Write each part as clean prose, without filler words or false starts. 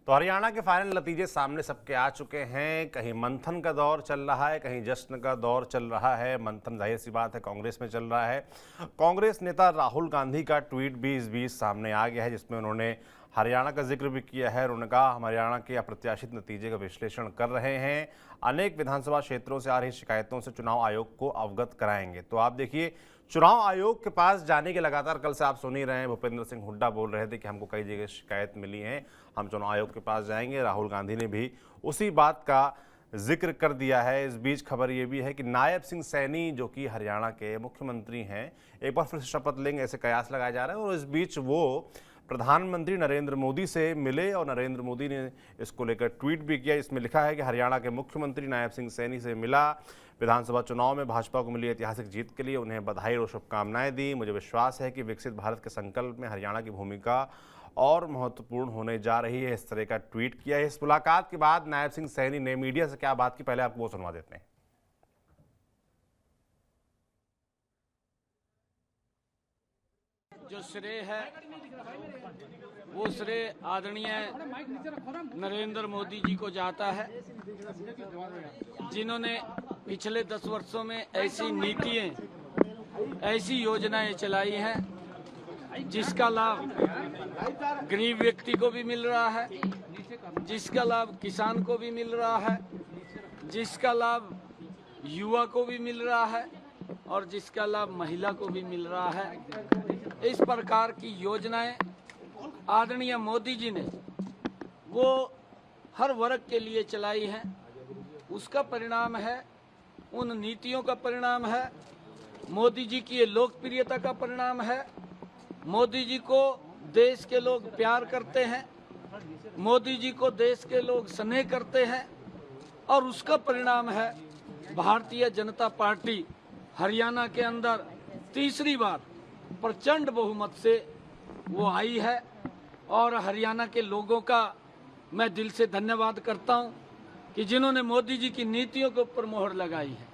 तो हरियाणा के फाइनल नतीजे सामने सबके आ चुके हैं। कहीं मंथन का दौर चल रहा है, कहीं जश्न का दौर चल रहा है। मंथन जाहिर सी बात है कांग्रेस में चल रहा है। कांग्रेस नेता राहुल गांधी का ट्वीट भी इस बीच सामने आ गया है, जिसमें उन्होंने हरियाणा का जिक्र भी किया है। उन्होंने कहा हम हरियाणा के अप्रत्याशित नतीजे का विश्लेषण कर रहे हैं, अनेक विधानसभा क्षेत्रों से आ रही शिकायतों से चुनाव आयोग को अवगत कराएंगे। तो आप देखिए, चुनाव आयोग के पास जाने के लगातार कल से आप सुन ही रहे हैं, भूपेंद्र सिंह हुड्डा बोल रहे थे कि हमको कई जगह शिकायत मिली है, हम चुनाव आयोग के पास जाएंगे। राहुल गांधी ने भी उसी बात का जिक्र कर दिया है। इस बीच खबर ये भी है कि नायब सिंह सैनी जो कि हरियाणा के मुख्यमंत्री हैं, एक बार फिर से शपथ लेंगे, ऐसे कयास लगाए जा रहे हैं। और इस बीच वो प्रधानमंत्री नरेंद्र मोदी से मिले और नरेंद्र मोदी ने इसको लेकर ट्वीट भी किया। इसमें लिखा है कि हरियाणा के मुख्यमंत्री नायब सिंह सैनी से मिला, विधानसभा चुनाव में भाजपा को मिली ऐतिहासिक जीत के लिए उन्हें बधाई और शुभकामनाएं दी। मुझे विश्वास है कि विकसित भारत के संकल्प में हरियाणा की भूमिका और महत्वपूर्ण होने जा रही है। इस तरह का ट्वीट किया है। इस मुलाकात के बाद नायब सिंह सैनी ने मीडिया से क्या बात की, पहले आपको वो सुनवा देते हैं। जो श्रेय है वो श्रेय आदरणीय नरेंद्र मोदी जी को जाता है, जिन्होंने पिछले 10 वर्षों में ऐसी नीतियां, ऐसी योजनाएं चलाई हैं जिसका लाभ गरीब व्यक्ति को भी मिल रहा है, जिसका लाभ किसान को भी मिल रहा है, जिसका लाभ युवा को भी मिल रहा है और जिसका लाभ महिला को भी मिल रहा है। इस प्रकार की योजनाएं आदरणीय मोदी जी ने वो हर वर्ग के लिए चलाई हैं। उसका परिणाम है, उन नीतियों का परिणाम है, मोदी जी की ये लोकप्रियता का परिणाम है। मोदी जी को देश के लोग प्यार करते हैं, मोदी जी को देश के लोग स्नेह करते हैं और उसका परिणाम है भारतीय जनता पार्टी हरियाणा के अंदर तीसरी बार प्रचंड बहुमत से वो आई है। और हरियाणा के लोगों का मैं दिल से धन्यवाद करता हूं कि जिन्होंने मोदी जी की नीतियों के ऊपर मोहर लगाई है।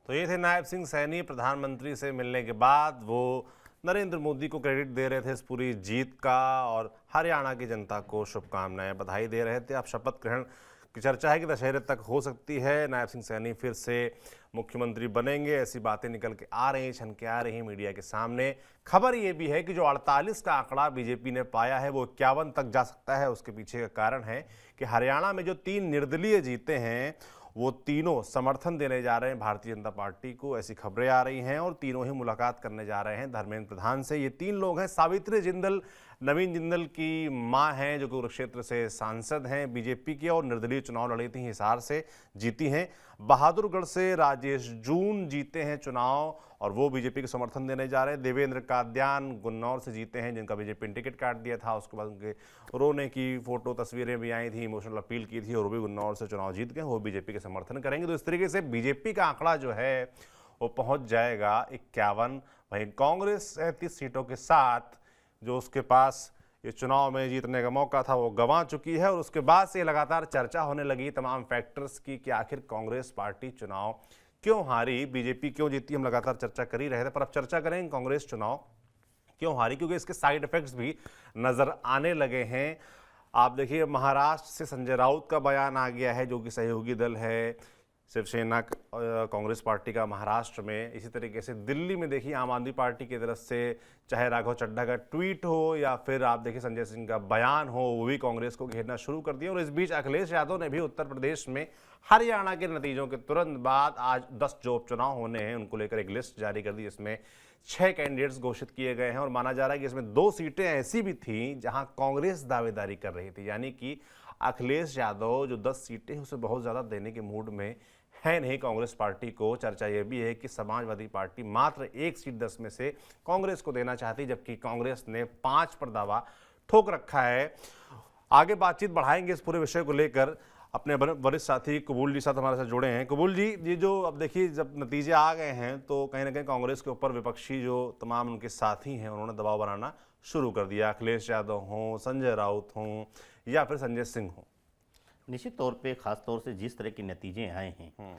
तो ये थे नायब सिंह सैनी। प्रधानमंत्री से मिलने के बाद वो नरेंद्र मोदी को क्रेडिट दे रहे थे इस पूरी जीत का और हरियाणा की जनता को शुभकामनाएं, बधाई दे रहे थे। अब शपथ ग्रहण की चर्चा है कि दशहरे तक हो सकती है नायब सिंह सैनी फिर से मुख्यमंत्री बनेंगे, ऐसी बातें निकल के आ रही, छन के आ रही मीडिया के सामने। खबर ये भी है कि जो 48 का आंकड़ा बीजेपी ने पाया है वो 51 तक जा सकता है। उसके पीछे का कारण है कि हरियाणा में जो 3 निर्दलीय जीते हैं वो तीनों समर्थन देने जा रहे हैं भारतीय जनता पार्टी को, ऐसी खबरें आ रही हैं। और तीनों ही मुलाकात करने जा रहे हैं धर्मेंद्र प्रधान से। ये 3 लोग हैं, सावित्री जिंदल नवीन जिंदल की मां हैं जो कुरुक्षेत्र से सांसद हैं बीजेपी के और निर्दलीय चुनाव लड़ी थी, हिसार से जीती हैं। बहादुरगढ़ से राजेश जून जीते हैं चुनाव और वो बीजेपी को समर्थन देने जा रहे हैं। देवेंद्र काद्यान गुन्नौर से जीते हैं, जिनका बीजेपी ने टिकट काट दिया था। उसके बाद उनके रोने की फोटो तस्वीरें भी आई थी, इमोशनल अपील की थी और वो भी गुन्नौर से चुनाव जीत गए, वो बीजेपी के समर्थन करेंगे। तो इस तरीके से बीजेपी का आंकड़ा जो है वो पहुंच जाएगा 51। वहीं कांग्रेस 37 सीटों के साथ जो उसके पास ये चुनाव में जीतने का मौका था वो गंवा चुकी है। और उसके बाद से लगातार चर्चा होने लगी तमाम फैक्टर्स की कि आखिर कांग्रेस पार्टी चुनाव क्यों हारी, बीजेपी क्यों जीती। हम लगातार चर्चा कर ही रहे थे, पर अब चर्चा करेंगे कांग्रेस चुनाव क्यों हारी, क्योंकि इसके साइड इफेक्ट्स भी नजर आने लगे हैं। आप देखिए, महाराष्ट्र से संजय राउत का बयान आ गया है जो कि सहयोगी दल है शिवसेना कांग्रेस पार्टी का महाराष्ट्र में। इसी तरीके से दिल्ली में देखिए आम आदमी पार्टी की तरफ से चाहे राघव चड्ढा का ट्वीट हो या फिर आप देखिए संजय सिंह का बयान हो, वो भी कांग्रेस को घेरना शुरू कर दिया। और इस बीच अखिलेश यादव ने भी उत्तर प्रदेश में हरियाणा के नतीजों के तुरंत बाद आज 10 जो उपचुनाव होने हैं उनको लेकर एक लिस्ट जारी कर दी, जिसमें 6 कैंडिडेट्स घोषित किए गए हैं। और माना जा रहा है कि इसमें 2 सीटें ऐसी भी थी जहां कांग्रेस दावेदारी कर रही थी, यानी कि अखिलेश यादव जो 10 सीटें उसे बहुत ज्यादा देने के मूड में है नहीं कांग्रेस पार्टी को। चर्चा यह भी है कि समाजवादी पार्टी मात्र 1 सीट 10 में से कांग्रेस को देना चाहती, जबकि कांग्रेस ने 5 पर दावा ठोक रखा है। आगे बातचीत बढ़ाएंगे इस पूरे विषय को लेकर। अपने वरिष्ठ साथी कबूल जी साथ हमारे साथ जुड़े हैं। कबूल जी, ये जो अब देखिए जब नतीजे आ गए हैं तो कहीं ना कहीं कांग्रेस के ऊपर विपक्षी जो तमाम उनके साथी हैं उन्होंने दबाव बनाना शुरू कर दिया, अखिलेश यादव हों, संजय राउत हों या फिर संजय सिंह हों। निश्चित तौर पे खास तौर से जिस तरह के नतीजे आए हैं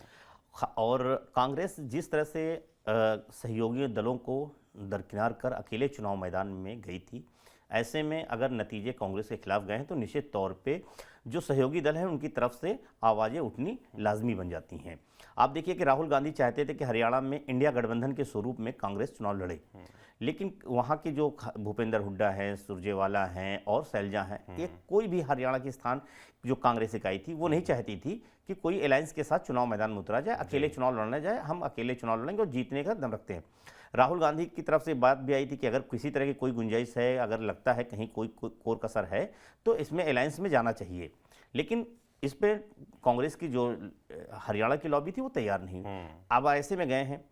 और कांग्रेस जिस तरह से सहयोगी दलों को दरकिनार कर अकेले चुनाव मैदान में गई थी, ऐसे में अगर नतीजे कांग्रेस के खिलाफ गए हैं तो निश्चित तौर पे जो सहयोगी दल हैं उनकी तरफ से आवाज़ें उठनी लाजमी बन जाती हैं। आप देखिए कि राहुल गांधी चाहते थे कि हरियाणा में इंडिया गठबंधन के स्वरूप में कांग्रेस चुनाव लड़े, लेकिन वहाँ के जो भूपेंद्र हुड्डा हैं, सुरजेवाला हैं और शैलजा हैं, ये कोई भी हरियाणा के स्थान जो कांग्रेस इकाई थी वो नहीं चाहती थी कि कोई अलायंस के साथ चुनाव मैदान में उतरा जाए, अकेले चुनाव लड़ना जाए, हम अकेले चुनाव लड़ेंगे और जीतने का दम रखते हैं। राहुल गांधी की तरफ से बात भी आई थी कि अगर किसी तरह की कोई गुंजाइश है, अगर लगता है कहीं कोई कोर कसर है तो इसमें अलायंस में जाना चाहिए, लेकिन इस पे कांग्रेस की जो हरियाणा की लॉबी थी वो तैयार नहीं। अब ऐसे में गए हैं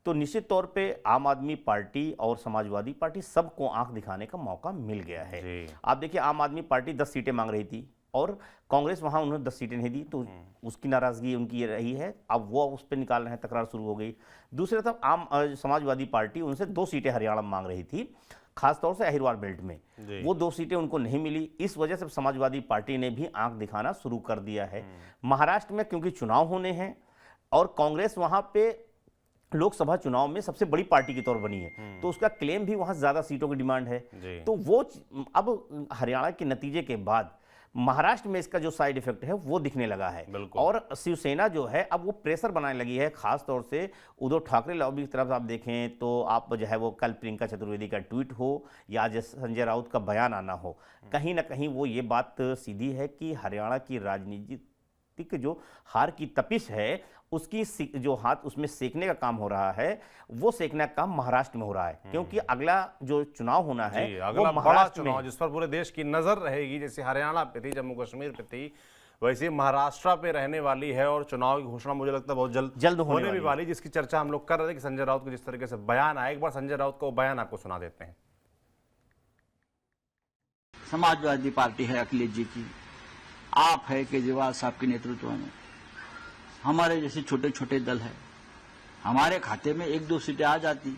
तो निश्चित तौर पे आम आदमी पार्टी और समाजवादी पार्टी सबको आंख दिखाने का मौका मिल गया है। आप देखिए आम आदमी पार्टी 10 सीटें मांग रही थी और कांग्रेस वहां उन्होंने 10 सीटें नहीं दी, तो उसकी नाराजगी उनकी ये रही है, अब वो उस पर निकाल रहे हैं, तकरार शुरू हो गई। दूसरी तरफ समाजवादी पार्टी उनसे 2 सीटें हरियाणा में मांग रही थी, खासतौर से अहिरवार बेल्ट में, वो 2 सीटें उनको नहीं मिली। इस वजह से समाजवादी पार्टी ने भी आंख दिखाना शुरू कर दिया है। महाराष्ट्र में क्योंकि चुनाव होने हैं और कांग्रेस वहां पे लोकसभा चुनाव में सबसे बड़ी पार्टी के तौर बनी है, तो उसका क्लेम भी वहां ज्यादा सीटों की डिमांड है, तो वो अब हरियाणा के नतीजे के बाद महाराष्ट्र में इसका जो साइड इफेक्ट है वो दिखने लगा है। और शिवसेना जो है अब वो प्रेशर बनाने लगी है, खास तौर से उद्धव ठाकरे लॉबी की तरफ आप देखें तो आप जो है वो कल प्रियंका चतुर्वेदी का ट्वीट हो या आज संजय राउत का बयान आना हो, कहीं ना कहीं वो ये बात सीधी है कि हरियाणा की राजनीतिक जो हार की तपिश है उसकी जो हाथ उसमें सेकने का काम हो रहा है, वो सेकने का काम महाराष्ट्र में हो रहा है, क्योंकि अगला जो चुनाव होना है अगला बड़ा चुनाव जिस पर पूरे देश की नजर रहेगी, जैसे हरियाणा पे थी, जम्मू कश्मीर पे थी, वैसे महाराष्ट्र पे रहने वाली है और चुनाव की घोषणा मुझे लगता है बहुत जल्द होने भी वाली, जिसकी चर्चा हम लोग कर रहे थे कि संजय राउत को जिस तरीके से बयान आया, एक बार संजय राउत को बयान आपको सुना देते हैं। समाजवादी पार्टी है अखिलेश जी की, आप है केजरीवाल साहब के नेतृत्व में, हमारे जैसे छोटे छोटे दल है, हमारे खाते में 1-2 सीटें आ जाती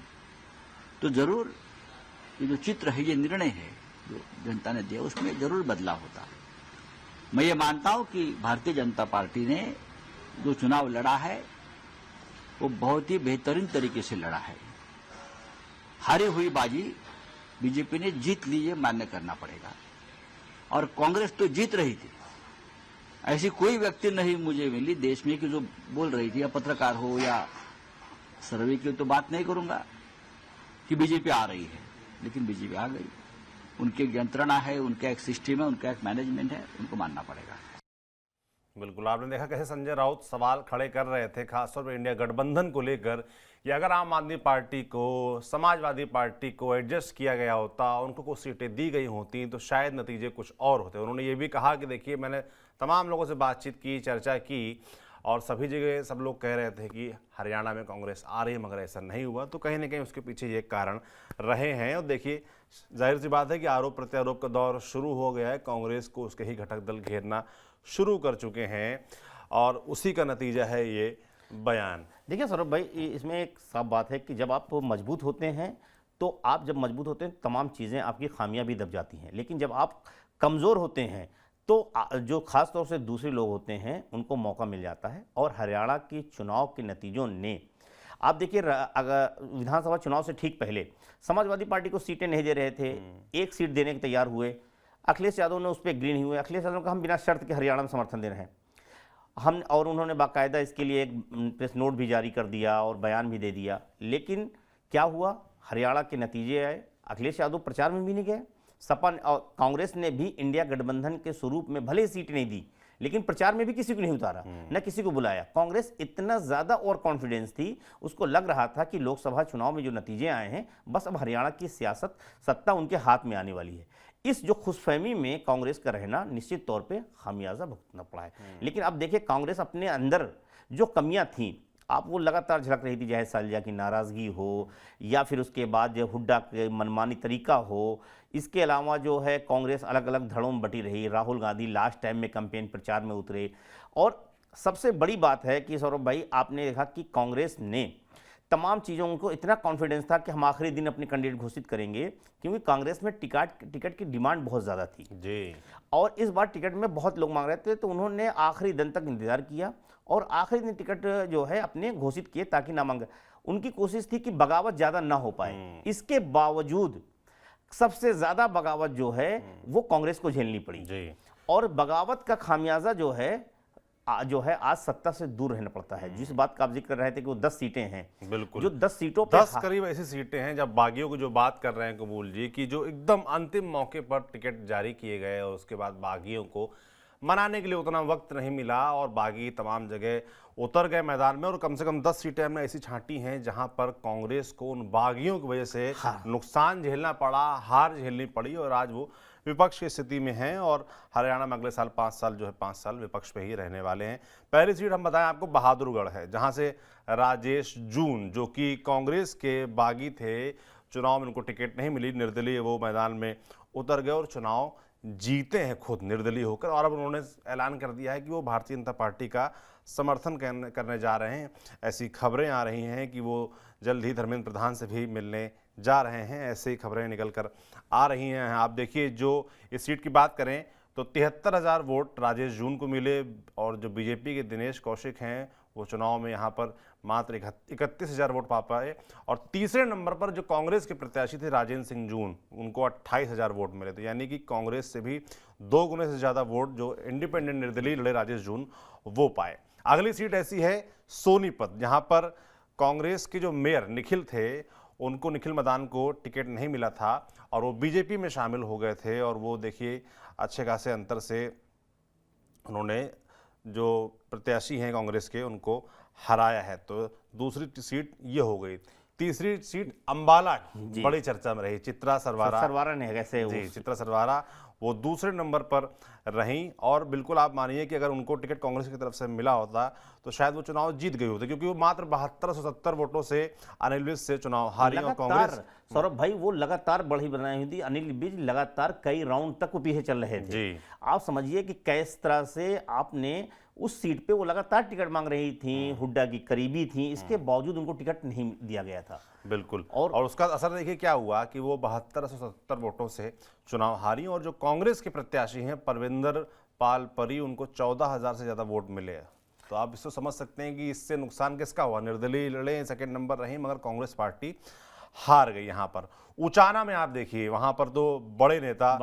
तो जरूर ये जो चित्र है, ये निर्णय है जो जनता ने दिया, उसमें जरूर बदलाव होता। मैं ये मानता हूं कि भारतीय जनता पार्टी ने जो चुनाव लड़ा है वो बहुत ही बेहतरीन तरीके से लड़ा है। हारी हुई बाजी बीजेपी ने जीत ली, ये मान्य करना पड़ेगा। और कांग्रेस तो जीत रही थी, ऐसी कोई व्यक्ति नहीं मुझे मिली देश में कि जो बोल रही थी, या पत्रकार हो या सर्वे की तो बात नहीं करूंगा कि बीजेपी आ रही है, लेकिन बीजेपी आ गई। उनकी एक यंत्रणा है, उनका एक सिस्टम है, उनका एक मैनेजमेंट है, उनको मानना पड़ेगा। बिल्कुल, आपने देखा कैसे संजय राउत सवाल खड़े कर रहे थे, खासतौर पर इंडिया गठबंधन को लेकर, कि अगर आम आदमी पार्टी को समाजवादी पार्टी को एडजस्ट किया गया होता, उनको कुछ सीटें दी गई होती तो शायद नतीजे कुछ और होते। उन्होंने ये भी कहा कि देखिए मैंने तमाम लोगों से बातचीत की, चर्चा की, और सभी जगह सब लोग कह रहे थे कि हरियाणा में कांग्रेस आ रही है, मगर ऐसा नहीं हुआ, तो कहीं ना कहीं उसके पीछे ये कारण रहे हैं। और देखिए जाहिर सी बात है कि आरोप प्रत्यारोप का दौर शुरू हो गया है, कांग्रेस को उसके ही घटक दल घेरना शुरू कर चुके हैं और उसी का नतीजा है ये बयान। देखिए सौरभ भाई, इसमें एक साफ बात है कि जब आप मजबूत होते हैं तो आप जब मजबूत होते हैं तमाम चीज़ें आपकी खामियां भी दब जाती हैं, लेकिन जब आप कमज़ोर होते हैं तो जो खास तौर से दूसरे लोग होते हैं उनको मौका मिल जाता है। और हरियाणा के चुनाव के नतीजों ने, आप देखिए अगर विधानसभा चुनाव से ठीक पहले समाजवादी पार्टी को सीटें नहीं दे रहे थे, 1 सीट देने के तैयार हुए, अखिलेश यादव ने उस पर ग्रीन हुए। अखिलेश यादव का हम बिना शर्त के हरियाणा में समर्थन दे रहे हैं हम, और उन्होंने बाकायदा इसके लिए एक प्रेस नोट भी जारी कर दिया और बयान भी दे दिया। लेकिन क्या हुआ, हरियाणा के नतीजे आए, अखिलेश यादव प्रचार में भी नहीं गए। सपा और कांग्रेस ने भी इंडिया गठबंधन के स्वरूप में भले सीट नहीं दी, लेकिन प्रचार में भी किसी को नहीं उतारा, न किसी को बुलाया। कांग्रेस इतना ज्यादा और कॉन्फिडेंस थी, उसको लग रहा था कि लोकसभा चुनाव में जो नतीजे आए हैं बस अब हरियाणा की सियासत सत्ता उनके हाथ में आने वाली है। इस जो खुशफहमी में कांग्रेस का रहना निश्चित तौर पे खामियाजा भुगतना पड़ा है। लेकिन अब देखिए कांग्रेस अपने अंदर जो कमियां थीं आप वो लगातार झलक रही थी, चाहे शैलजा की नाराजगी हो या फिर उसके बाद जो हुड्डा के मनमानी तरीका हो। इसके अलावा जो है कांग्रेस अलग अलग धड़ों में बटी रही, राहुल गांधी लास्ट टाइम में कैंपेन प्रचार में उतरे। और सबसे बड़ी बात है कि सौरभ भाई आपने देखा कि कांग्रेस ने तमाम चीज़ों को इतना कॉन्फिडेंस था कि हम आखिरी दिन अपने कैंडिडेट घोषित करेंगे, क्योंकि कांग्रेस में टिकट की डिमांड बहुत ज़्यादा थी जी, और इस बार टिकट में बहुत लोग मांग रहे थे, तो उन्होंने आखिरी दिन तक इंतजार किया और आखिरी दिन टिकट जो है अपने घोषित किए ताकि ना मांगे। उनकी कोशिश थी कि बगावत ज़्यादा ना हो पाए। इसके बावजूद सबसे ज्यादा बगावत जो है वो कांग्रेस को झेलनी पड़ी जी। और बगावत का खामियाजा जो है आज सत्ता से दूर रहना पड़ता है। जिस बात का आप जिक्र कर रहे थे कि वो 10 सीटें हैं, बिल्कुल, जो 10 सीटों पे 10 करीब ऐसी सीटें हैं जब बागियों की जो बात कर रहे हैं कबूल जी की, जो एकदम अंतिम मौके पर टिकट जारी किए गए और उसके बाद बागियों को मनाने के लिए उतना वक्त नहीं मिला और बागी तमाम जगह उतर गए मैदान में। और कम से कम 10 सीटें हमने ऐसी छांटी हैं जहां पर कांग्रेस को उन बागियों की वजह से नुकसान झेलना पड़ा, हार झेलनी पड़ी और आज वो विपक्ष की स्थिति में हैं और हरियाणा में अगले साल 5 साल जो है 5 साल विपक्ष पे ही रहने वाले हैं। पहली सीट हम बताएं आपको बहादुरगढ़ है, जहां से राजेश जून जो कि कांग्रेस के बागी थे, चुनाव में उनको टिकट नहीं मिली, निर्दलीय वो मैदान में उतर गए और चुनाव जीते हैं खुद निर्दलीय होकर। और अब उन्होंने ऐलान कर दिया है कि वो भारतीय जनता पार्टी का समर्थन करने जा रहे हैं। ऐसी खबरें आ रही हैं कि वो जल्द ही धर्मेंद्र प्रधान से भी मिलने जा रहे हैं, ऐसे ही खबरें निकल कर आ रही हैं। आप देखिए, जो इस सीट की बात करें तो 73,000 वोट राजेश जून को मिले और जो बीजेपी के दिनेश कौशिक हैं वो चुनाव में यहाँ पर मात्र 31,000 वोट पा पाए। और तीसरे नंबर पर जो कांग्रेस के प्रत्याशी थे राजेंद्र सिंह जून, उनको 28,000 वोट मिले थे, यानी कि कांग्रेस से भी 2 गुने से ज़्यादा वोट जो इंडिपेंडेंट निर्दलीय लड़े राजेश जून वो पाए। अगली सीट ऐसी है सोनीपत, जहाँ पर कांग्रेस के जो मेयर निखिल थे उनको, निखिल मदान को टिकट नहीं मिला था और वो बीजेपी में शामिल हो गए थे और वो देखिए अच्छे खासे अंतर से उन्होंने जो प्रत्याशी हैं कांग्रेस के उनको हराया है। तो दूसरी सीट ये हो गई। तीसरी सीट अंबाला बड़ी चर्चा में रही, चित्रा सरवारा ने कैसे जी, चित्रा सरवारा वो दूसरे नंबर पर रहीं और बिल्कुल आप मानिए कि अगर उनको टिकट कांग्रेस की तरफ से मिला होता तो शायद वो चुनाव जीत गई होती, क्योंकि वो मात्र 7270 वोटों से अनिल विज से चुनाव हारी और कांग्रेस। सौरभ भाई वो लगातार बढ़ी बनाई हुई थी, अनिल विज लगातार कई राउंड तक वो पीछे चल रहे थे जी। आप समझिए कि किस तरह से आपने उस सीट पे वो लगातार टिकट मांग रही थी, हुड्डा की करीबी थी, इसके बावजूद उनको टिकट नहीं दिया गया था। बिल्कुल, और उसका असर देखिए क्या हुआ कि वो 7270 वोटों से चुनाव हारी और जो कांग्रेस के प्रत्याशी हैं परविंदर पाल परी, उनको 14,000 से ज्यादा वोट मिले। तो आप इसको समझ सकते हैं कि इससे नुकसान किसका हुआ। निर्दलीय लड़े, सेकंड नंबर रही, मगर कांग्रेस पार्टी हार गई। यहाँ पर उचाना में आप देखिए, वहां पर तो बड़े नेता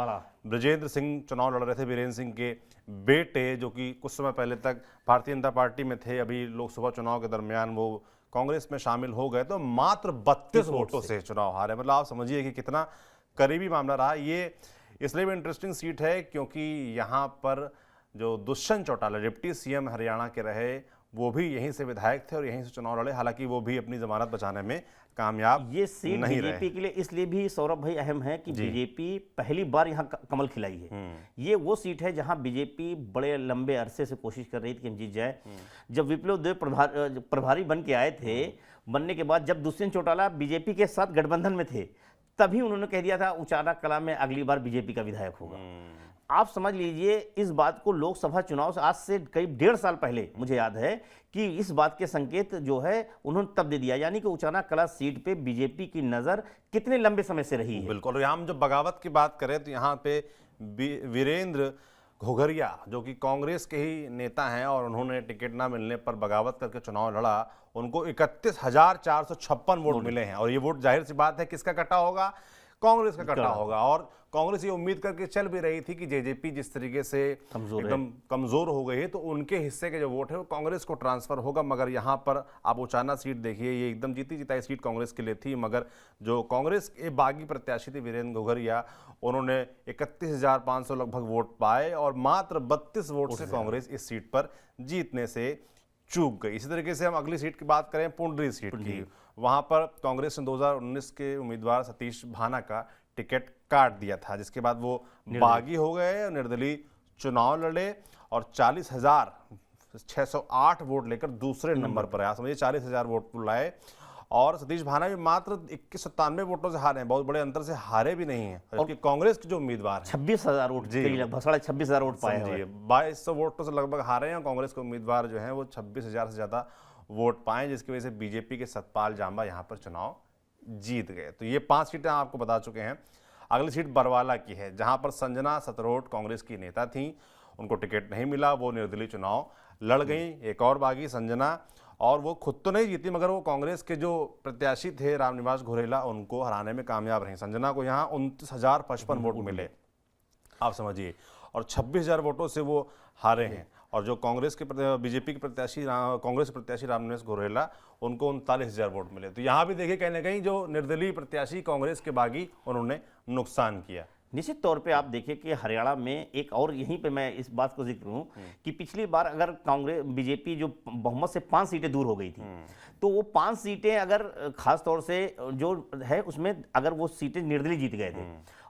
ब्रजेंद्र सिंह चुनाव लड़ रहे थे, वीरेंद्र सिंह के बेटे, जो कि कुछ समय पहले तक भारतीय जनता पार्टी में थे, अभी लोकसभा चुनाव के दरमियान वो कांग्रेस में शामिल हो गए, तो मात्र 32 वोटों से चुनाव हारे। मतलब आप समझिए कि कितना करीबी मामला रहा। ये इसलिए भी इंटरेस्टिंग सीट है क्योंकि यहाँ पर जो दुष्यंत चौटाला डिप्टी सीएम हरियाणा के रहे, वो भी यहीं से विधायक थे और यहीं से चुनाव लड़े, हालांकि वो भी अपनी जमानत बचाने में कामयाब ये सीट नहीं बीजेपी के लिए इसलिए भी सौरभ भाई अहम है कि बीजेपी पहली बार यहाँ कमल खिलाई है। ये वो सीट है जहाँ बीजेपी बड़े लंबे अरसे से कोशिश कर रही थी कि हम जीत जाए। जब विप्लव देव प्रभारी बन के आए थे, बनने के बाद जब दुष्यंत चौटाला बीजेपी के साथ गठबंधन में थे, तभी उन्होंने कह दिया था उचाना कला में अगली बार बीजेपी का विधायक होगा। आप समझ लीजिए, इस बात को लोकसभा चुनाव से आज से करीब 1.5 साल पहले मुझे याद है कि इस बात के संकेत जो है उन्होंने तब दे दिया, यानी कि उचाना कला सीट पे बीजेपी की नजर कितने लंबे समय से रही है। बिल्कुल। और हम जब बगावत की बात करें तो यहाँ पे वीरेंद्र घोघरिया, जो कि कांग्रेस के ही नेता हैं और उन्होंने टिकट ना मिलने पर बगावत करके चुनाव लड़ा, उनको 31,456 वोट मिले हैं। और ये वोट जाहिर सी बात है किसका कटा होगा, कांग्रेस का कटा होगा। और कांग्रेस ये उम्मीद करके चल भी रही थी कि जेजेपी जिस तरीके से एकदम कमजोर हो गई है तो उनके हिस्से के जो वोट है वो कांग्रेस को ट्रांसफर होगा। मगर यहाँ पर आप उचाना सीट देखिए, ये एकदम जीती जिताई सीट कांग्रेस के लिए थी, मगर जो कांग्रेस के बागी प्रत्याशी थे वीरेंद्र घोघरिया, उन्होंने 31,500 लगभग वोट पाए और मात्र 32 वोट से कांग्रेस इस सीट पर जीतने से चूक गई। इसी तरीके से हम अगली सीट की बात करें, पुंडरी सीट की, वहां पर कांग्रेस ने 2019 के उम्मीदवार सतीश भाना का टिकट काट दिया था, जिसके बाद वो बागी हो गए और निर्दलीय चुनाव लड़े और 40,608 वोट लेकर दूसरे नंबर पर आया। समझिए 40,000 वोट लाए और सतीश भाना भी मात्र 2197 वोटों से हारे हैं, बहुत बड़े अंतर से हारे भी नहीं है। जबकि कांग्रेस के जो उम्मीदवार हैं 26,000 वोट, लगभग 26,500 वोट पाए हैं, 2200 वोटों से लगभग हारे हैं। और कांग्रेस के उम्मीदवार जो हैं वो 26,000 से ज्यादा वोट पाए, जिसकी वजह से बीजेपी के सतपाल जांबा यहाँ पर चुनाव जीत गए। तो ये 5 सीटें आपको बता चुके हैं। अगली सीट बरवाला की है, जहां पर संजना सतरोट कांग्रेस की नेता थी, उनको टिकट नहीं मिला, वो निर्दलीय चुनाव लड़ गई। एक और बागी संजना और वो खुद तो नहीं जीती, मगर वो कांग्रेस के जो प्रत्याशी थे रामनिवास घोरेला, उनको हराने में कामयाब रही। संजना को यहाँ 29,055 वोट मिले, आप समझिए, और 26,000 वोटों से वो हारे हैं। और जो कांग्रेस के बीजेपी के प्रत्याशी कांग्रेस प्रत्याशी रामनिवास घोरेला, उनको 39,000 वोट मिले। तो यहाँ भी देखिए कहीं ना कहीं जो निर्दलीय प्रत्याशी कांग्रेस के बागी, उन्होंने नुकसान किया। निश्चित तौर पे आप देखिए कि हरियाणा में एक और, यहीं पे मैं इस बात को जिक्र करूं कि पिछली बार अगर कांग्रेस बीजेपी जो बहुमत से 5 सीटें दूर हो गई थी, तो वो 5 सीटें अगर खास तौर से जो है उसमें अगर वो सीटें निर्दलीय जीत गए थे,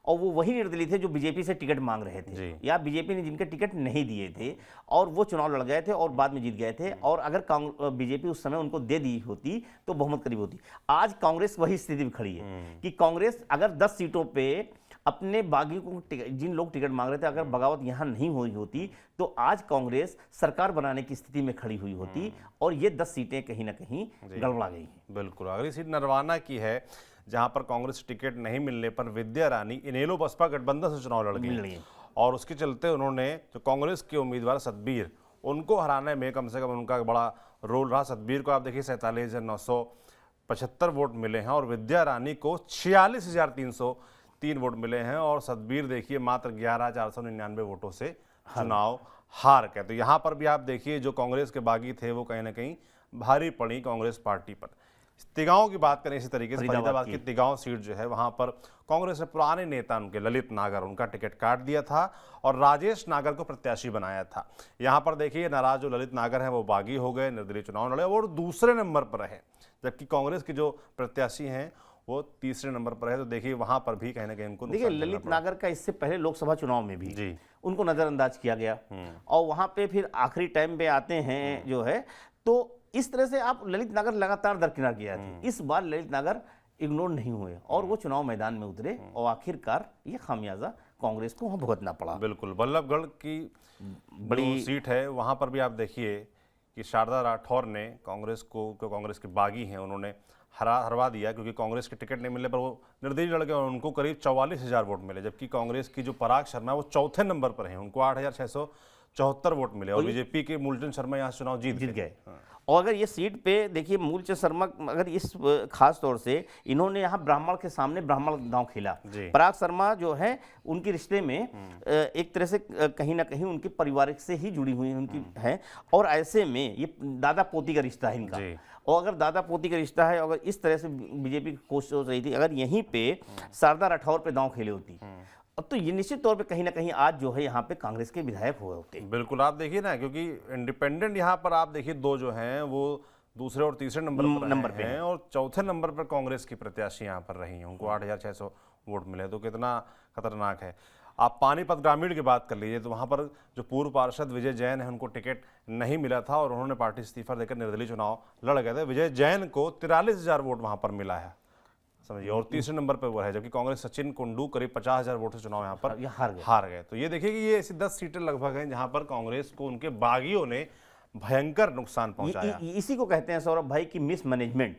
और वो वही निर्दलीय थे जो बीजेपी से टिकट मांग रहे थे या बीजेपी ने जिनके टिकट नहीं दिए थे, और वो चुनाव लड़ गए थे और बाद में जीत गए थे, और अगर बीजेपी उस समय उनको दे दी होती तो बहुमत करीब होती। आज कांग्रेस वही स्थिति में खड़ी है कि कांग्रेस अगर 10 सीटों पे अपने बागी को जिन लोग टिकट मांग रहे थे, अगर बगावत यहाँ नहीं हुई होती तो आज कांग्रेस सरकार बनाने की स्थिति में खड़ी हुई होती, और ये 10 सीटें कहीं ना कहीं गड़बड़ा गई हैं। बिल्कुल। अगली सीट नरवाना की है, जहां पर कांग्रेस टिकट नहीं मिलने पर विद्या रानी इनेलो बसपा गठबंधन से चुनाव लड़ गई, और उसके चलते उन्होंने जो कांग्रेस के उम्मीदवार सतबीर, उनको हराने में कम से कम उनका बड़ा रोल रहा। सतबीर को आप देखिए 47,975 वोट मिले हैं, और विद्या रानी को 46,303 वोट मिले हैं, और सतबीर देखिए मात्र 11,499 वोटों से चुनाव हार गए। तो यहाँ पर भी आप देखिए जो कांग्रेस के बागी थे वो कहीं ना कहीं भारी पड़ी कांग्रेस पार्टी पर। तिगांव की बात करें इसी तरीके से, फरीदाबाद की तिगांव सीट जो है, वहां पर कांग्रेस ने पुराने नेता उनके ललित नागर, उनका टिकट काट दिया था और राजेश नागर को प्रत्याशी बनाया था। यहां पर देखिए नाराज जो ललित नागर हैं वो बागी हो गए, निर्दलीय चुनाव लड़े और दूसरे नंबर पर रहे, जबकि कांग्रेस के जो प्रत्याशी हैं वो तीसरे नंबर पर है। तो देखिए वहां पर भी कहीं ना कहीं उनको देखिए ललित नागर का इससे पहले लोकसभा चुनाव में भी उनको नजरअंदाज किया गया, और वहां पे फिर आखिरी टाइम पे आते हैं जो है, तो इस तरह से आप ललित नागर लगातार दरकिनार किया थे। इस बार ललित नागर इग्नोर नहीं हुए और वो चुनाव मैदान में उतरे, और आखिरकार ये खामियाजा कांग्रेस को वहां भुगतना पड़ा। बिल्कुल। बल्लभगढ़ की बड़ी सीट है, वहां पर भी आप देखिए कि शारदा राठौर ने कांग्रेस को, कांग्रेस के बागी हैं, उन्होंने हरवा दिया, क्योंकि कांग्रेस के टिकट नहीं मिलने पर वो निर्दलीय लड़ गए और उनको करीब 44,000 वोट मिले, जबकि कांग्रेस की जो पराग शर्मा है वो चौथे नंबर पर है, उनको 8,674 वोट मिले, और बीजेपी के मूलचंद शर्मा यहाँ चुनाव जीत गए। और अगर ये सीट पे देखिए मूलचंद शर्मा, अगर इस खास तौर से इन्होंने यहाँ ब्राह्मण के सामने ब्राह्मण दांव खेला। पराग शर्मा जो है उनके रिश्ते में एक तरह से कहीं ना कहीं उनके पारिवारिक से ही जुड़ी हुई उनकी है, और ऐसे में ये दादा पोती का रिश्ता है इनका, और अगर दादा पोती का रिश्ता है, अगर इस तरह से बीजेपी की कोशिश हो रही थी, अगर यहीं पे शारदा राठौर पे दांव खेले होती अब तो ये निश्चित तौर पे कहीं ना कहीं आज जो है यहाँ पे कांग्रेस के विधायक हुए होते। बिल्कुल। आप देखिए ना, क्योंकि इंडिपेंडेंट यहाँ पर आप देखिए दो जो हैं वो दूसरे और तीसरे नंबर पे हैं, और चौथे नंबर पर कांग्रेस की प्रत्याशी यहाँ पर रही हैं, उनको 8,600 वोट मिले। तो कितना खतरनाक है। आप पानीपत ग्रामीण की बात कर लीजिए, तो वहाँ पर जो पूर्व पार्षद विजय जैन है, उनको टिकट नहीं मिला था और उन्होंने पार्टी इस्तीफा देकर निर्दलीय चुनाव लड़ गए थे। विजय जैन को 43,000 वोट वहाँ पर मिला है, समझिए, और तीसरे नंबर पर वो है, जबकि कांग्रेस सचिन कुंडू करीब 50,000 वोट से चुनाव यहाँ पर हार गए। तो ये देखिए कि ये ऐसी 10 सीटें लगभग हैं जहाँ पर कांग्रेस को उनके बागियों ने भयंकर नुकसान पहुंचाया। इसी को कहते हैं सौरभ भाई की मिसमैनेजमेंट।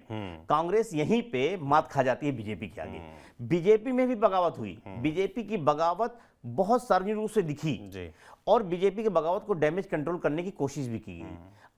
कांग्रेस यहीं पे मात खा जाती है बीजेपी के आगे। बीजेपी में भी बगावत हुई, बीजेपी की बगावत बहुत सार्वजनिक रूप से दिखी, और बीजेपी के बगावत को डैमेज कंट्रोल करने की कोशिश भी की गई।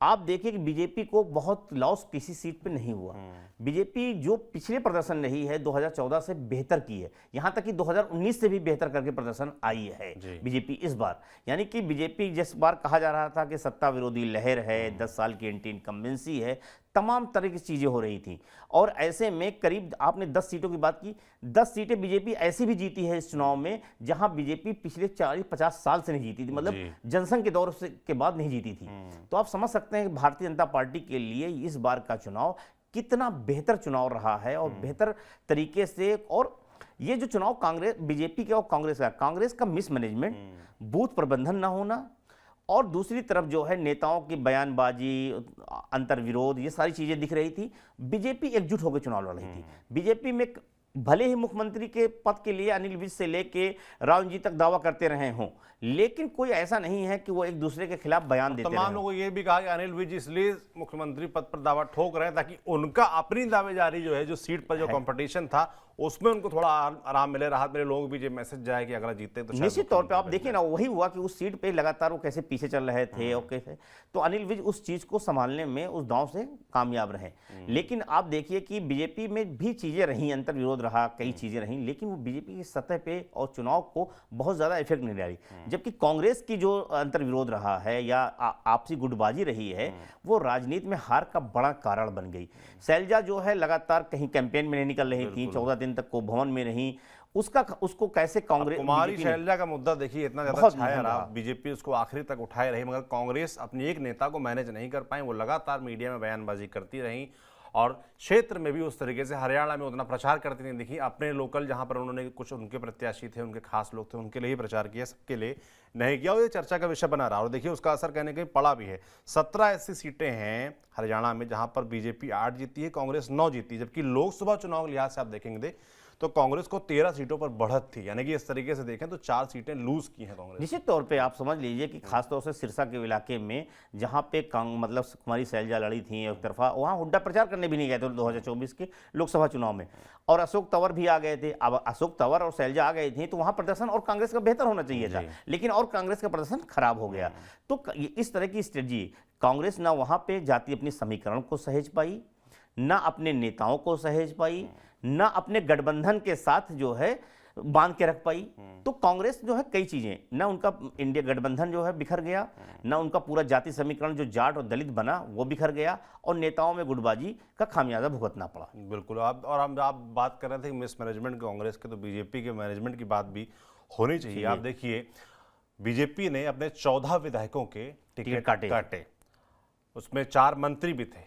आप देखिए कि बीजेपी को बहुत लॉस किसी सीट पे नहीं हुआ। बीजेपी जो पिछले प्रदर्शन रही है 2014 से बेहतर की है, यहां तक कि 2019 से भी बेहतर करके प्रदर्शन आई है बीजेपी इस बार। यानी कि बीजेपी जिस बार कहा जा रहा था कि सत्ता विरोधी लहर है, 10 साल की एंटी इनकम्बेंसी है, तमाम तरह की चीजें हो रही थी, और ऐसे में करीब आपने 10 सीटों की बात की, 10 सीटें बीजेपी ऐसी भी जीती है इस चुनाव में जहां बीजेपी पिछले 40-50 साल से नहीं जीती थी, मतलब जनसंघ के दौर से के बाद नहीं जीती थी। तो आप समझ सकते हैं कि भारतीय जनता पार्टी के लिए इस बार का चुनाव कितना बेहतर चुनाव रहा है, और बेहतर तरीके से। और ये जो चुनाव कांग्रेस, बीजेपी का और कांग्रेस का मिसमैनेजमेंट, बूथ प्रबंधन ना होना, और दूसरी तरफ जो है नेताओं की बयानबाजी, अंतर्विरोध, ये सारी चीजें दिख रही थी। बीजेपी एकजुट होकर चुनाव लड़ रही थी। बीजेपी में भले ही मुख्यमंत्री के पद के लिए अनिल विज से लेके राहुल जी तक दावा करते रहे हों, लेकिन कोई ऐसा नहीं है कि वो एक दूसरे के खिलाफ बयान देते तमाम रहें। लोगों को ये भी कहा कि अनिल विज इसलिए मुख्यमंत्री पद पर दावा ठोक रहे हैं ताकि उनका अपनी दावेदारी जो है, जो सीट पर जो कंपटीशन था उसमें उनको थोड़ा आराम मिले, राहत मिले, लोगों के बीच मैसेज जाए कि अगर जीते तो शायद निश्चित तौर पे आप मुख्यमंत्री देखिए ना, वही हुआ कि उस सीट पे लगातार वो कैसे पीछे चल रहे थे और कैसे, तो अनिल विज उस चीज को संभालने में उस दांव से कामयाब रहे। लेकिन आप देखिए कि बीजेपी में भी चीजें रही, अंतर विरोध रहा, कई चीजें रही, लेकिन वो बीजेपी की सतह पे और चुनाव को बहुत ज्यादा इफेक्ट नहीं डाली। जबकि कांग्रेस की जो अंतर विरोध रहा है या आपसी गुटबाजी रही है, वो राजनीति में हार का बड़ा कारण बन गई। शैलजा जो है लगातार कहीं कैंपेन में नहीं निकल रही थी, 14 दिन तक को भवन में रही, उसको कैसे कांग्रेस, कुमारी बीजेपी ने- शैलजा का मुद्दा देखिए इतना ज्यादा बहुत छाया महंगा। रहा, बीजेपी उसको आखिरी तक उठाए रही, मगर कांग्रेस अपनी एक नेता को मैनेज नहीं कर पाई। वो लगातार मीडिया में बयानबाजी करती रही और क्षेत्र में भी उस तरीके से, हरियाणा में उतना प्रचार करती नहीं दिखी। अपने लोकल जहां पर उन्होंने कुछ उनके प्रत्याशी थे, उनके खास लोग थे, उनके लिए ही प्रचार किया, सबके लिए नहीं किया। और ये चर्चा का विषय बना रहा और देखिए उसका असर कहने कहीं पड़ा भी है। 17 ऐसी सीटें हैं हरियाणा में जहां पर बीजेपी 8 जीती है, कांग्रेस 9 जीती, जबकि लोकसभा चुनाव के लिहाज से आप देखेंगे तो कांग्रेस को 13 सीटों पर बढ़त थी। यानी कि इस तरीके से देखें तो 4 सीटें लूज की हैं कांग्रेस। निश्चित तौर पे आप समझ लीजिए कि खासतौर से सिरसा के इलाके में जहां पे मतलब कुमारी शैलजा लड़ी थी एक तरफा, वहां हुड्डा प्रचार करने भी नहीं गए थे 2024 के लोकसभा चुनाव में, और अशोक तंवर भी आ गए थे। अब अशोक तंवर और शैलजा आ गए थे तो वहां प्रदर्शन और कांग्रेस का बेहतर होना चाहिए था, लेकिन और कांग्रेस का प्रदर्शन खराब हो गया। तो इस तरह की स्ट्रेटजी कांग्रेस ना वहां पे जाती अपनी समीकरण को सहेज पाई, ना अपने नेताओं को सहेज पाई, ना अपने गठबंधन के साथ जो है बांध के रख पाई। तो कांग्रेस जो है कई चीजें, ना उनका इंडिया गठबंधन जो है बिखर गया, ना उनका पूरा जाति समीकरण जो जाट और दलित बना वो बिखर गया, और नेताओं में गुटबाजी का खामियाजा भुगतना पड़ा। बिल्कुल। आप बात कर रहे थे मिसमैनेजमेंट कांग्रेस के, तो बीजेपी के मैनेजमेंट की बात भी होनी चाहिए। आप देखिए बीजेपी ने अपने 14 विधायकों के टिकट काटे, उसमें 4 मंत्री भी थे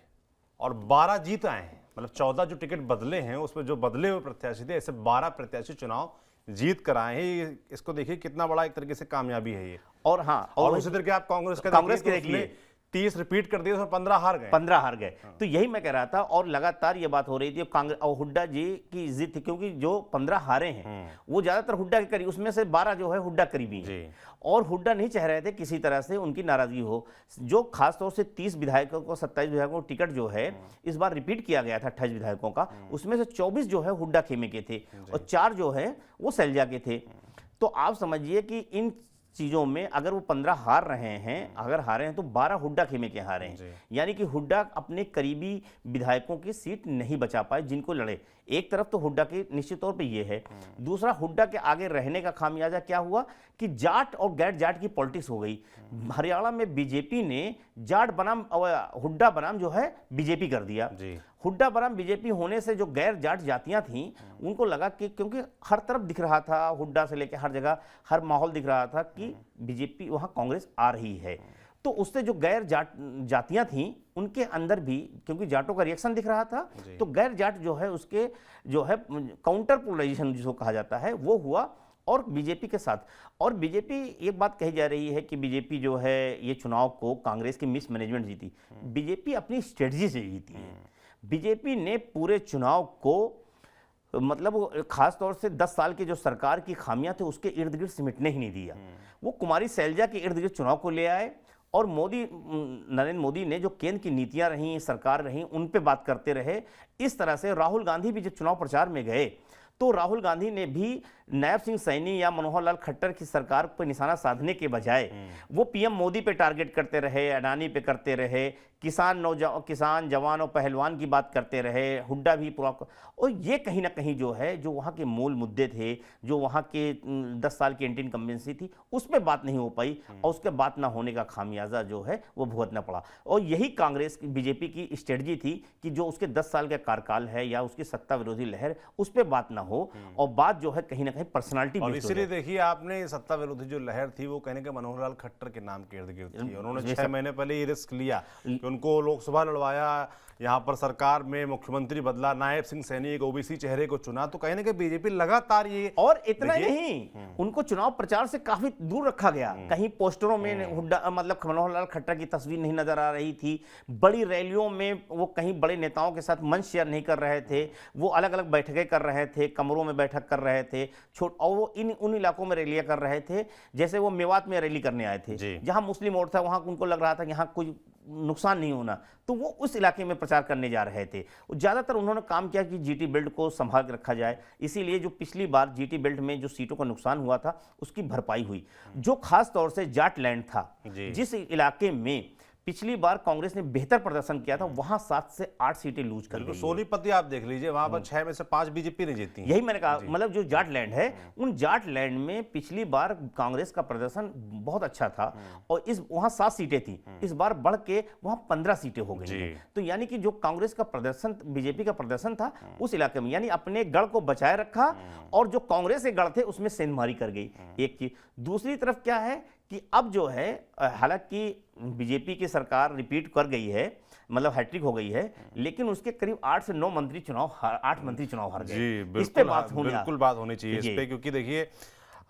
और 12 जीत आए हैं। मतलब 14 जो टिकट बदले हैं उसमें जो बदले हुए प्रत्याशी थे, ऐसे 12 प्रत्याशी चुनाव जीत कर आए हैं। इसको देखिए कितना बड़ा एक तरीके से कामयाबी है ये। और हाँ, और उसी तरीके आप कांग्रेस के देख लिए 30 रिपीट कर दिए, उसमें 15 हार गए। 15 हार गए। तो यही मैं कह रहा था, और लगातार ये बात हो रही थी कांग्रेस और हुड्डा जी की जिद थी, क्योंकि जो 15 हारे हैं वो ज्यादातर हुड्डा के करीब, उसमें से 12 जो है हुड्डा करीबी हैं, और हुड्डा नहीं चाह रहे थे किसी तरह से उनकी नाराजगी हो। जो खासतौर से 30 विधायकों को, 27 विधायकों को टिकट जो है इस बार रिपीट किया गया था 28 विधायकों का, उसमें से 24 जो है हुड्डा खेमे के थे और 4 जो है वो शैलजा के थे। तो आप समझिए कि इन चीजों में अगर वो 15 हार रहे हैं, अगर हारे हैं तो 12 हुड्डा खेमे के हारे हैं। यानी कि हुड्डा अपने करीबी विधायकों की सीट नहीं बचा पाए जिनको लड़े। एक तरफ तो हुड्डा की निश्चित तौर पे ये है, दूसरा हुड्डा के आगे रहने का खामियाजा क्या हुआ कि जाट और गैर जाट की पॉलिटिक्स हो गई। हरियाणा में बीजेपी ने जाट बनाम हुड्डा बनाम जो है बीजेपी कर दिया। हुड्डा बनाम बीजेपी होने से जो गैर जाट जातियां थीं उनको लगा कि, क्योंकि हर तरफ दिख रहा था, हुड्डा से लेकर हर जगह हर माहौल दिख रहा था कि बीजेपी वहां कांग्रेस आ रही है, तो उससे जो गैर जातियां थीं उनके अंदर भी, क्योंकि जाटों का रिएक्शन दिख रहा था, तो गैर जाट जो है उसके जो है काउंटर पोलराइजेशन जिसको कहा जाता है वो हुआ और बीजेपी के साथ। और बीजेपी, एक बात कही जा रही है कि बीजेपी जो है ये चुनाव को कांग्रेस की मिसमैनेजमेंट जीती। बीजेपी अपनी स्ट्रेटजी से जीती है। बीजेपी ने पूरे चुनाव को, मतलब खास तौर से 10 साल की जो सरकार की खामियां थे उसके इर्द गिर्द सिमटने ही नहीं दिया। वो कुमारी शैलजा के इर्द गिर्द चुनाव को ले आए, और नरेंद्र मोदी ने जो केंद्र की नीतियां रहीं, सरकार रही, उन पे बात करते रहे। इस तरह से राहुल गांधी भी जब चुनाव प्रचार में गए तो राहुल गांधी ने भी नायब सिंह सैनी या मनोहर लाल खट्टर की सरकार पर निशाना साधने के बजाय वो पीएम मोदी पे टारगेट करते रहे, अडानी पे करते रहे, किसान जवान और पहलवान की बात करते रहे, हुड्डा भी पूरा। और ये कहीं ना कहीं जो है, जो वहाँ के मूल मुद्दे थे, जो वहाँ के 10 साल की एंटी इनकम्बेंसी थी, उस पर बात नहीं हो पाई, और उसके बात ना होने का खामियाजा जो है वो भुगतना पड़ा। और यही कांग्रेस की, बीजेपी की स्ट्रेटजी थी कि जो उसके 10 साल का कार्यकाल है या उसकी सत्ता विरोधी लहर, उस पर बात ना हो, और बात जो है कहीं ना कहीं पर्सनालिटी। और इसीलिए देखिए आपने सत्ता विरोधी जो लहर थी वो कहने के मनोहर लाल खट्टर के नाम के इर्द गिर्द थी। उन्होंने 6 महीने पहले ये रिस्क लिया कि उनको लोकसभा लड़वाया, यहाँ पर सरकार में मुख्यमंत्री बदला, नायब सिंह सैनी एक ओबीसी चेहरे को चुना, तो कहीं ना कहीं बीजेपी लगातार ये। और इतना नहीं, उनको चुनाव प्रचार से काफी दूर रखा गया। कहीं पोस्टरों में हुड्डा, मतलब मनोहर लाल खट्टर की तस्वीर नहीं नजर आ रही थी। बड़ी रैलियों में वो कहीं बड़े नेताओं के साथ मंच शेयर नहीं कर रहे थे, वो अलग अलग बैठकें कर रहे थे, कमरों में बैठक कर रहे थे। और वो उन इलाकों में रैलियां कर रहे थे, जैसे वो मेवात में रैली करने आए थे, जहां मुस्लिम वोट था, वहां उनको लग रहा था कि यहाँ कोई नुकसान नहीं होना, तो वो उस इलाके में प्रचार करने जा रहे थे। ज़्यादातर उन्होंने काम किया कि जीटी बेल्ट को संभाल के रखा जाए, इसीलिए जो पिछली बार जीटी बेल्ट में जो सीटों का नुकसान हुआ था उसकी भरपाई हुई। जो खास तौर से जाट लैंड था, जिस इलाके में पिछली बार कांग्रेस ने बेहतर प्रदर्शन किया था, वहां 7 से 8 सीटें लूज कर गई। सोनीपत आप देख लीजिए, वहां पर 6 में से 5 बीजेपी ने जीती। यही मैंने कहा, मतलब जो जाट लैंड है, उन जाट लैंड में पिछली बार कांग्रेस का प्रदर्शन बहुत अच्छा था और वहां 7 सीटें थी, इस बार बढ़ के वहां 15 सीटें हो गई हैं। तो यानी कि जो कांग्रेस का प्रदर्शन, बीजेपी का प्रदर्शन था उस इलाके में, यानी अपने गढ़ को बचाए रखा और जो कांग्रेस के गढ़ थे उसमें सेंधमारी कर गई, एक चीज। दूसरी तरफ क्या है कि अब जो है, हालांकि बीजेपी की सरकार रिपीट कर गई है, मतलब हैट्रिक हो गई है, लेकिन उसके करीब 8 से 9 मंत्री चुनाव 8 मंत्री चुनाव हार गए। इस पे बिल्कुल बात होनी चाहिए इस पे, क्योंकि देखिए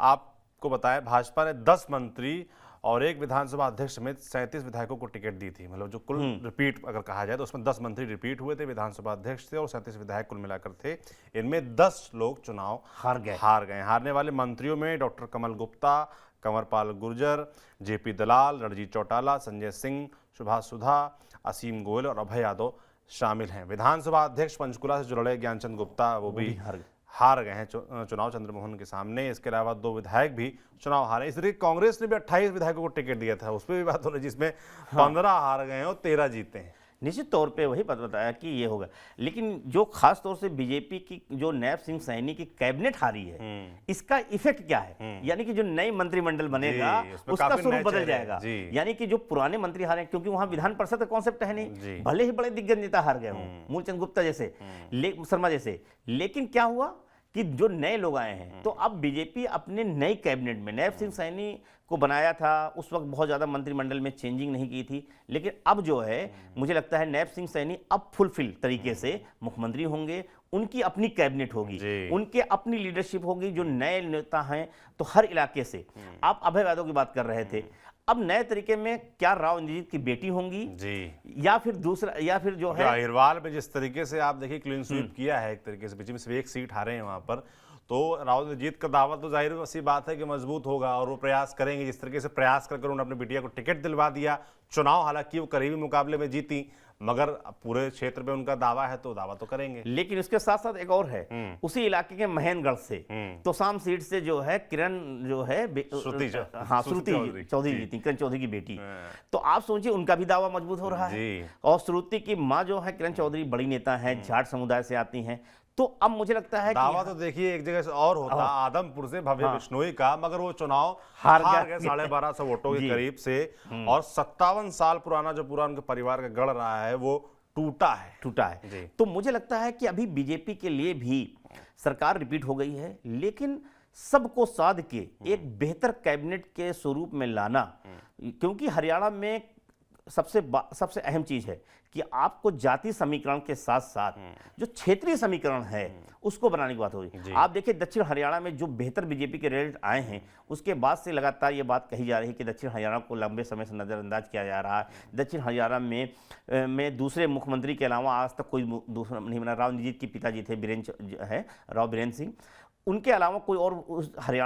आपको बताया भाजपा ने 10 मंत्री और एक विधानसभा अध्यक्ष समेत 37 विधायकों को टिकट दी थी। मतलब जो कुल रिपीट अगर कहा जाए तो उसमें 10 मंत्री रिपीट हुए थे, विधानसभा अध्यक्ष थे और 37 विधायक कुल मिलाकर थे। इनमें 10 लोग चुनाव हार गए। हारने वाले मंत्रियों में डॉक्टर कमल गुप्ता, कंवरपाल गुर्जर, जेपी दलाल, रणजीत चौटाला, संजय सिंह, सुभाष सुधा, असीम गोयल और अभय यादव शामिल हैं। विधानसभा अध्यक्ष पंचकुला से जुड़े ज्ञानचंद गुप्ता वो भी हार गए हैं चुनाव चंद्रमोहन के सामने। इसके अलावा 2 विधायक भी चुनाव हारे। इस तरीके कांग्रेस ने भी 28 विधायकों को टिकट दिया था, उस पर भी बात हो रही, जिसमें 15 हार गए हैं और 13 जीते हैं। निश्चित तौर पे वही बताया कि ये होगा, लेकिन जो खास तौर से बीजेपी की जो नैब सिंह सैनी की कैबिनेट हारी है, इसका इफेक्ट क्या है? यानी कि जो नई मंत्रिमंडल बनेगा उसका स्वरूप बदल जाएगा। यानी कि जो पुराने मंत्री हारे, क्योंकि वहां विधान परिषद का कॉन्सेप्ट है नहीं, भले ही बड़े दिग्गज नेता हार गए हों, मूलचंद गुप्ता जैसे, शर्मा जैसे, लेकिन क्या हुआ कि जो नए लोग आए हैं, तो अब बीजेपी अपने नई कैबिनेट में नैब सिंह सैनी को बनाया था। उस वक्त बहुत ज़्यादा मंत्रिमंडल में चेंजिंग नहीं की थी, लेकिन अब जो है मुझे लगता है नैब सिंह सैनी अब फुलफिल तरीके से मुख्यमंत्री होंगे, उनकी अपनी कैबिनेट होगी, उनके अपनी लीडरशिप होगी, जो नए नेता हैं। तो हर इलाके से आप अभय यादव की बात कर रहे थे, अब नए तरीके में क्या राव इंद्रजीत की बेटी होंगी या फिर दूसरा, या फिर जो है अहिरवाल में जिस तरीके से आप देखिए क्लीन स्वीप किया है, एक तरीके से बीच में सिर्फ एक सीट हारे हैं वहां पर, तो राव इंद्रजीत का दावा तो जाहिर सी बात है कि मजबूत होगा और वो प्रयास करेंगे। जिस तरीके से प्रयास कर उन्होंने अपनी बिटिया को टिकट दिलवा दिया, चुनाव हालांकि वो करीबी मुकाबले में जीती, मगर पूरे क्षेत्र में उनका दावा है तो दावा तो करेंगे। लेकिन उसके साथ साथ एक और है, उसी इलाके के महेंद्रगढ़ से तो शाम सीट से जो है किरण जो है श्रुति चौधरी जीती, किरण चौधरी की बेटी। तो आप सोचिए उनका भी दावा मजबूत हो रहा है। और श्रुति की माँ जो है किरण चौधरी बड़ी नेता है, जाट समुदाय से आती हैं। तो अब मुझे लगता है दावा तो देखिए एक जगह से और होता, आदमपुर से भव्य बिश्नोई का, मगर वो चुनाव हार गए 1250 वोटों के करीब से। और 57 साल पुराना जो पूरा उनके परिवार का गढ़ रहा है वो टूटा है। तो मुझे लगता है कि अभी बीजेपी के लिए भी सरकार रिपीट हो गई है, लेकिन सबको साध के एक बेहतर कैबिनेट के स्वरूप में लाना, क्योंकि हरियाणा में सबसे अहम चीज है कि आपको जाति समीकरण के साथ साथ जो क्षेत्रीय समीकरण है उसको बनाने की बात हो रही है। आप देखिए दक्षिण हरियाणा में जो बेहतर बीजेपी के रिजल्ट आए हैं, उसके बाद से लगातार ये बात कही जा रही है कि दक्षिण हरियाणा को लंबे समय से नजरअंदाज किया जा रहा है। दक्षिण हरियाणा में दूसरे मुख्यमंत्री के अलावा आज तक कोई दूसरा नहीं बना। राव इंद्रजीत के पिताजी थे राव बीरेंद्र सिंह, उनके अलावा कोई और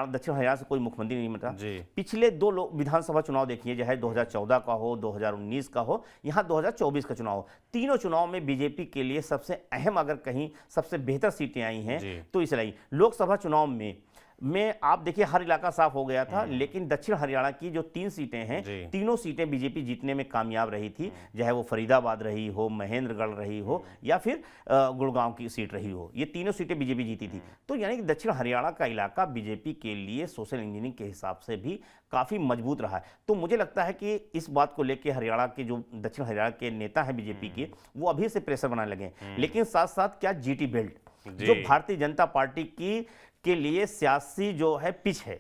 दक्षिण हरियाणा से कोई मुख्यमंत्री नहीं बना। पिछले 2 विधानसभा चुनाव देखिए, चाहे 2014 का हो, 2019 का हो, यहाँ 2024 का चुनाव हो, तीनों चुनाव में बीजेपी के लिए सबसे अहम, अगर कहीं सबसे बेहतर सीटें आई हैं तो इसलिए लोकसभा चुनाव में आप देखिए हर इलाका साफ हो गया था, लेकिन दक्षिण हरियाणा की जो 3 सीटें हैं, तीनों सीटें बीजेपी जीतने में कामयाब रही थी, चाहे वो फरीदाबाद रही हो, महेंद्रगढ़ रही हो या फिर गुड़गांव की सीट रही हो, ये तीनों सीटें बीजेपी जीती थी। तो यानी कि दक्षिण हरियाणा का इलाका बीजेपी के लिए सोशल इंजीनियरिंग के हिसाब से भी काफ़ी मजबूत रहा है। तो मुझे लगता है कि इस बात को लेकर हरियाणा के जो दक्षिण हरियाणा के नेता हैं बीजेपी के, वो अभी से प्रेशर बनाने लगे। लेकिन साथ साथ क्या जीटी बेल्ट जो भारतीय जनता पार्टी के लिए सियासी जो है पिच है,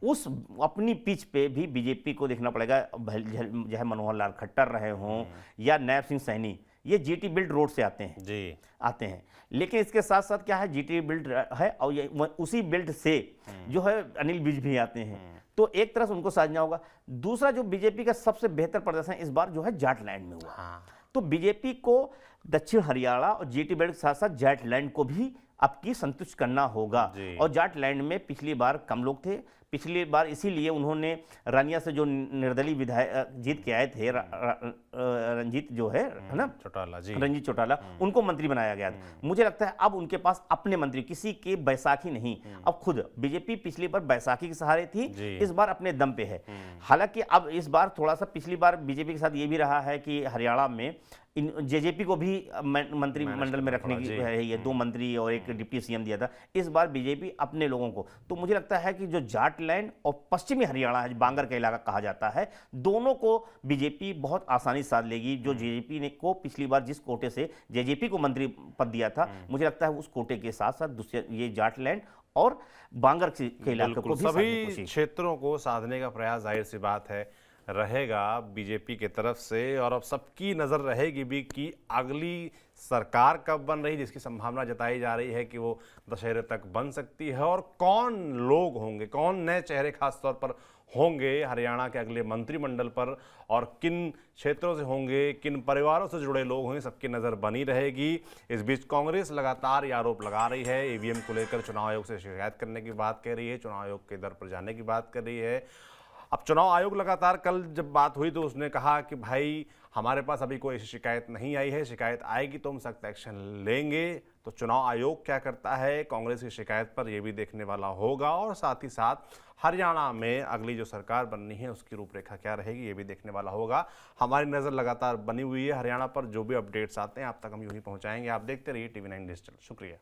उस अपनी पिच पे भी बीजेपी को देखना पड़ेगा। चाहे मनोहर लाल खट्टर रहे हों या नैब सिंह सैनी, ये जीटी बिल्ड रोड से आते हैं। लेकिन इसके साथ साथ क्या है, जीटी बिल्ड है और ये उसी बिल्ड से जो है अनिल विज भी आते हैं। तो एक तरह से उनको साधना होगा। दूसरा जो बीजेपी का सबसे बेहतर प्रदर्शन इस बार जो है जाटलैंड में हुआ। तो बीजेपी को दक्षिण हरियाणा और जीटी बेल्ट के साथ साथ जाटलैंड को भी अब की संतुष्ट करना होगा। जी। और जाट लैंड में पिछली बार कम लोग थे, पिछली बार इसीलिए उन्होंने रानिया से जो निर्दलीय विधायक जीत के आए थे, रंजीत जो है ना, चौटाला जी, रंजीत चौटाला, उनको मंत्री बनाया गया था। मुझे लगता है अब उनके पास अपने मंत्री, किसी के बैसाखी नहीं, अब खुद बीजेपी पिछली बार बैसाखी के सहारे थी, जी। इस बार अपने दम पे है। हालांकि अब इस बार थोड़ा सा, पिछली बार बीजेपी के साथ ये भी रहा है कि हरियाणा में जेजेपी को भी मंत्रिमंडल में रखने की है, ये 2 मंत्री और एक डिप्टी सीएम दिया था। इस बार बीजेपी अपने लोगों को, तो मुझे लगता है कि जो जाट लैंड और पश्चिमी हरियाणा है, बांगर का इलाका कहा जाता है, दोनों को बीजेपी बहुत आसानी से साथ लेगी। जो जेजेपी ने को पिछली बार जिस कोटे से जेजेपी को मंत्री पद दिया था, मुझे लगता है उस कोटे के साथ साथ दूसरे ये जाट लैंड और बांगर के इलाके को भी साधने की सभी कोशिश। क्षेत्रों को साधने का प्रयास जाहिर सी बात है रहेगा बीजेपी की तरफ से। और अब सबकी नज़र रहेगी भी कि अगली सरकार कब बन रही, जिसकी संभावना जताई जा रही है कि वो दशहरे तक बन सकती है, और कौन लोग होंगे, कौन नए चेहरे खास तौर पर होंगे हरियाणा के अगले मंत्रिमंडल पर, और किन क्षेत्रों से होंगे, किन परिवारों से जुड़े लोग होंगे, सबकी नज़र बनी रहेगी। इस बीच कांग्रेस लगातार ये आरोप लगा रही है, ईवीएम को लेकर चुनाव आयोग से शिकायत करने की बात कह रही है, चुनाव आयोग के दर पर जाने की बात कर रही है। अब चुनाव आयोग लगातार, कल जब बात हुई तो उसने कहा कि भाई हमारे पास अभी कोई ऐसी शिकायत नहीं आई है, शिकायत आएगी तो हम सख्त एक्शन लेंगे। तो चुनाव आयोग क्या करता है कांग्रेस की शिकायत पर, यह भी देखने वाला होगा। और साथ ही साथ हरियाणा में अगली जो सरकार बननी है उसकी रूपरेखा क्या रहेगी, ये भी देखने वाला होगा। हमारी नज़र लगातार बनी हुई है हरियाणा पर, जो भी अपडेट्स आते हैं आप तक हम यूं ही पहुंचाएंगे। आप देखते रहिए TV9 डिजिटल। शुक्रिया।